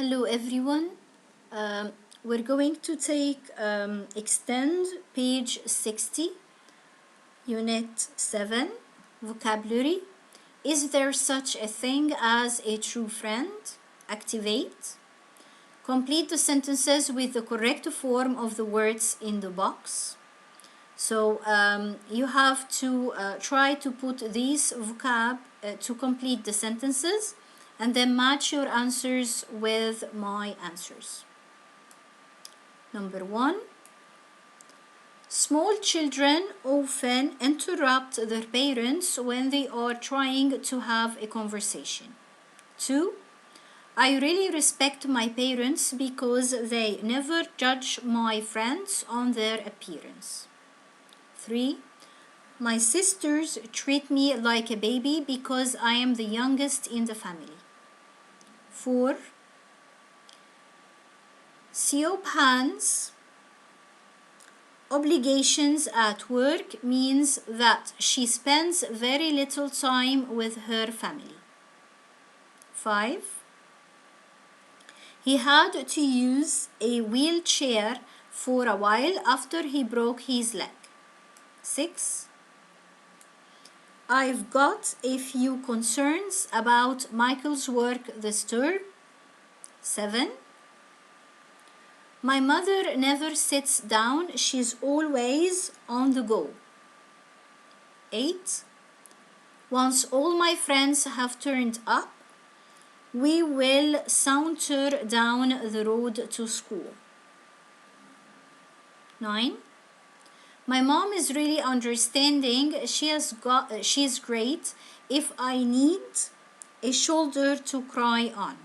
Hello everyone. We're going to take extend page 60, unit 7, vocabulary. Is there such a thing as a true friend? Activate. Complete the sentences with the correct form of the words in the box. So you have to try to put these vocab to complete the sentences and then match your answers with my answers. Number 1. Small children often interrupt their parents when they are trying to have a conversation. 2. I really respect my parents because they never judge my friends on their appearance. 3. My sisters treat me like a baby because I am the youngest in the family. 4. Siobhan's obligations at work means that she spends very little time with her family. 5. He had to use a wheelchair for a while after he broke his leg. 6. I've got a few concerns about Michael's work this term. 7. My mother never sits down, she's always on the go. 8. Once all my friends have turned up, we will saunter down the road to school. 9. My mom is really understanding. She's great if I need a shoulder to cry on.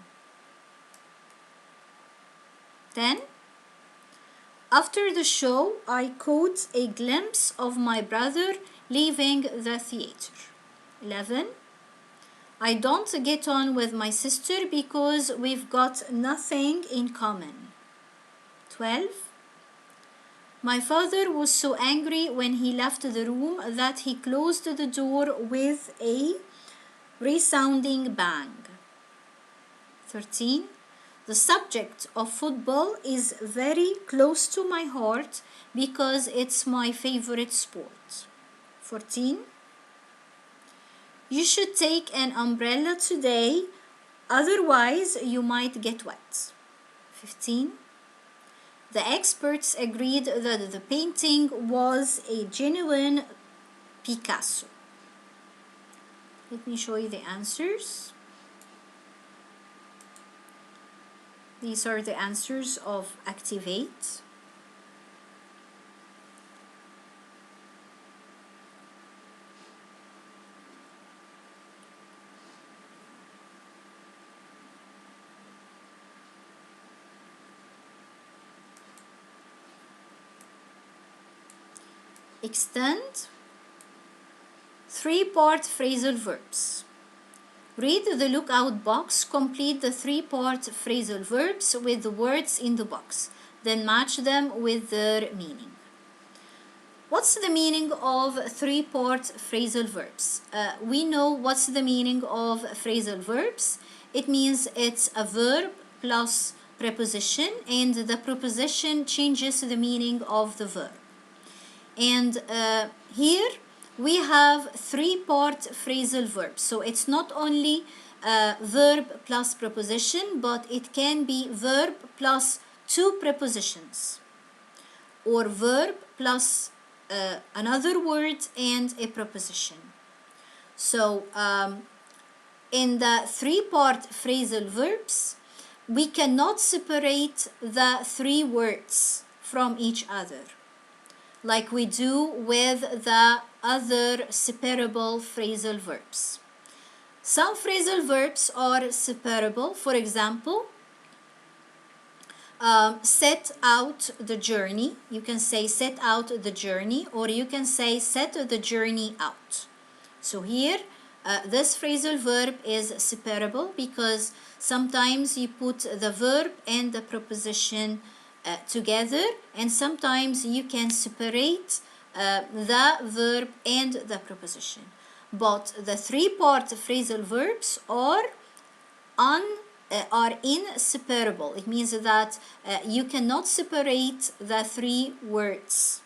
10. After the show, I caught a glimpse of my brother leaving the theater. 11. I don't get on with my sister because we've got nothing in common. 12. My father was so angry when he left the room that he closed the door with a resounding bang. 13. The subject of football is very close to my heart because it's my favorite sport. 14. You should take an umbrella today, otherwise you might get wet. 15. The experts agreed that the painting was a genuine Picasso. Let me show you the answers. These are the answers of activate. Extend. 3-part phrasal verbs. Read the lookout box, complete the 3-part phrasal verbs with the words in the box, then match them with their meaning. What's the meaning of 3-part phrasal verbs? We know what's the meaning of phrasal verbs. It means it's a verb plus preposition, and the preposition changes the meaning of the verb. And here we have 3-part phrasal verbs. So it's not only verb plus preposition, but it can be verb plus 2 prepositions, or verb plus another word and a preposition. So in the 3-part phrasal verbs, we cannot separate the 3 words from each other like we do with the other separable phrasal verbs. Some phrasal verbs are separable. For example, set out the journey. You can say set out the journey, or you can say set the journey out. So here, this phrasal verb is separable because sometimes you put the verb and the preposition together, and sometimes you can separate the verb and the preposition. But the 3-part phrasal verbs are are inseparable. It means that you cannot separate the three words.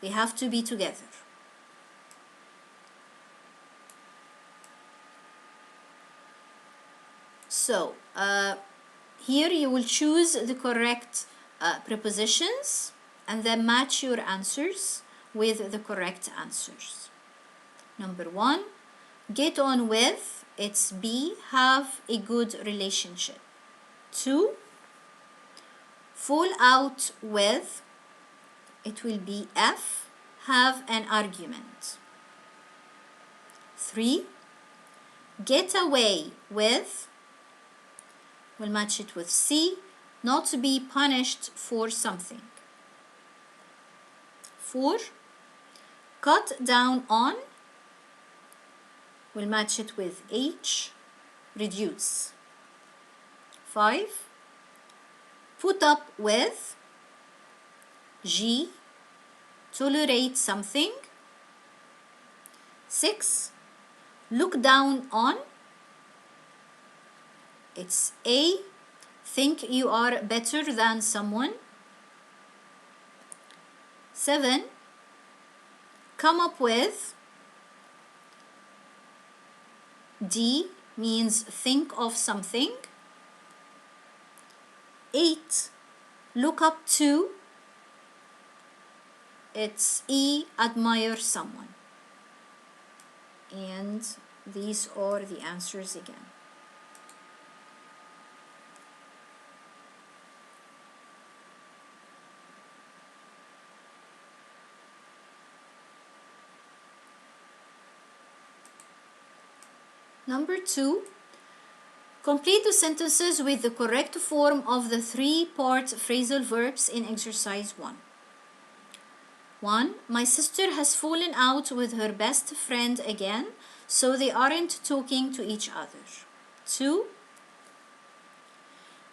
They have to be together. So here you will choose the correct prepositions and then match your answers with the correct answers. Number 1, get on with, it's B, have a good relationship. 2, fall out with, it will be F, have an argument. 3, get away with, we'll match it with C, not to be punished for something. 4, cut down on, we'll match it with H, reduce. 5, put up with, G, tolerate something. 6, look down on, it's A, think you are better than someone. 7, come up with, D, means think of something. 8, look up to, it's E, admire someone. And these are the answers again. Number 2, complete the sentences with the correct form of the 3-part phrasal verbs in exercise 1. 1, my sister has fallen out with her best friend again, so they aren't talking to each other. 2,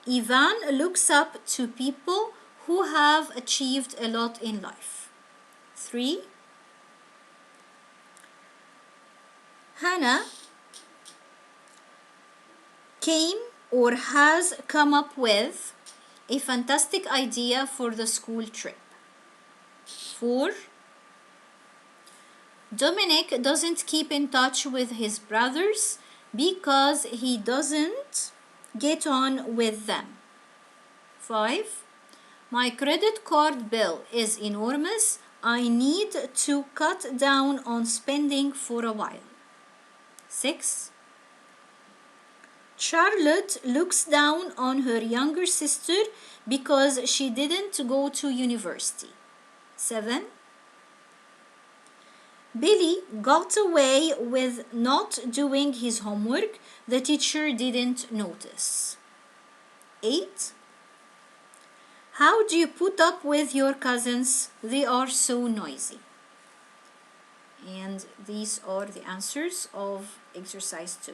Ivan looks up to people who have achieved a lot in life. 3, Hannah came or has come up with a fantastic idea for the school trip. 4, Dominic doesn't keep in touch with his brothers because he doesn't get on with them. 5, my credit card bill is enormous. I need to cut down on spending for a while. 6, Charlotte looks down on her younger sister because she didn't go to university. 7, Billy got away with not doing his homework. The teacher didn't notice. 8, how do you put up with your cousins? They are so noisy. And these are the answers of exercise 2.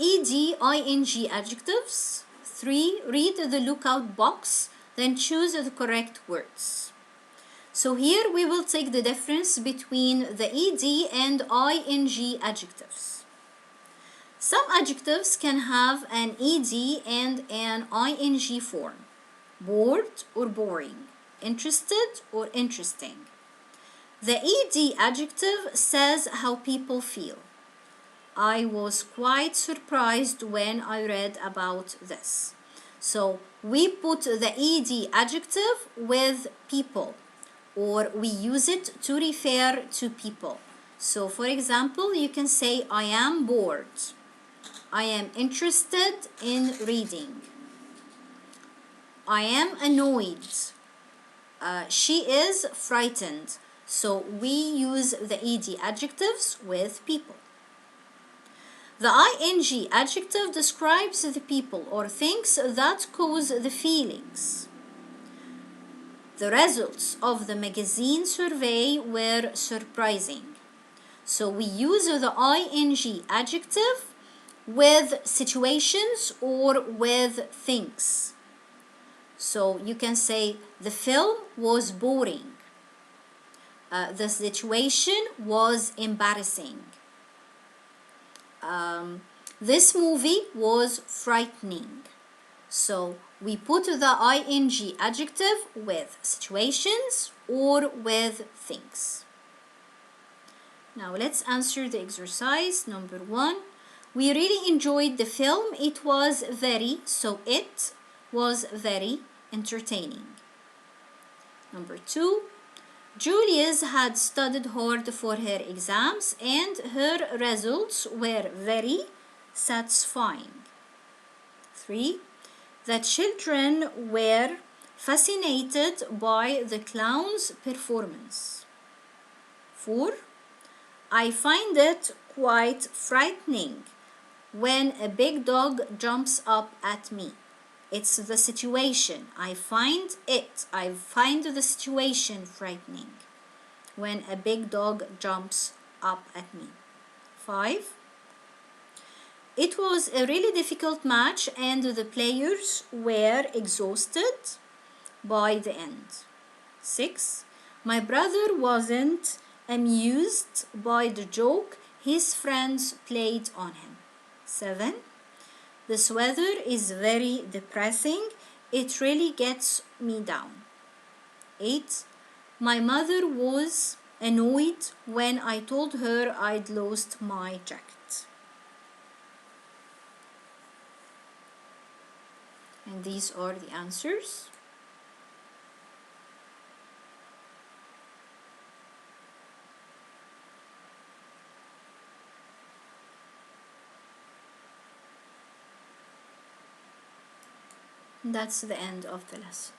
ED, ing adjectives. 3, read the lookout box, then choose the correct words. So here we will take the difference between the ED and ing adjectives. Some adjectives can have an ED and an ing form. Bored or boring, interested or interesting. The ED adjective says how people feel. I was quite surprised when I read about this. So we put the ED adjective with people, or we use it to refer to people. So for example, you can say, I am bored. I am interested in reading. I am annoyed. She is frightened. So we use the ED adjectives with people. The ing adjective describes the people or things that cause the feelings. The results of the magazine survey were surprising. So we use the ing adjective with situations or with things. So you can say the film was boring. The situation was embarrassing. This movie was frightening. So we put the ing adjective with situations or with things. Now let's answer the exercise. Number 1. We really enjoyed the film. It was very, so it was very entertaining. Number 2. Julius had studied hard for her exams and her results were very satisfying. 3. The children were fascinated by the clown's performance. 4. I find it quite frightening when a big dog jumps up at me. It's the situation. I find the situation frightening when a big dog jumps up at me. 5. It was a really difficult match and the players were exhausted by the end. 6. My brother wasn't amused by the joke his friends played on him. 7. This weather is very depressing. It really gets me down. 8. My mother was annoyed when I told her I'd lost my jacket. And these are the answers. That's the end of the lesson.